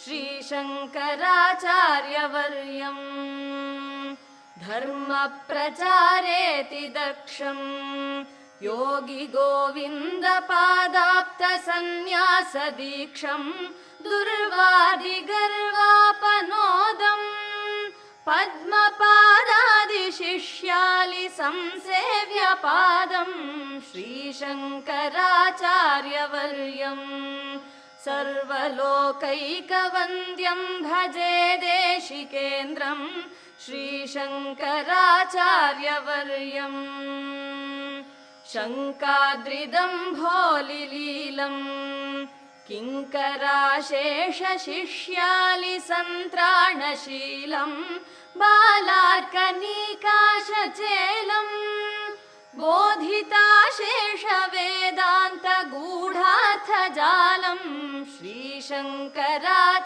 श्रीशङ्कराचार्यवर्यम् धर्मप्रचारेति दक्षम् योगिगोविन्दपादाप्तसन्न्यासदीक्षम् दुर्वादिगर्वापनोदम् पद्मपादादिशिष्यालिसंसेव्यपादम् श्रीशङ्कराचार्यवर्यम् सर्वलोकैकवन्द्यं भजे देशिकेन्द्रम् श्रीशङ्कराचार्यवर्यम् शङ्काद्रिदम्भोलिलीलम् किङ्कराशेषशिष्यालिसन्त्राणशीलम् बालार्कनीकाशचेलम् बोधिताशेषवेदान्तगूढार्थजालम् श्रीशङ्कराचार्यवर्यम्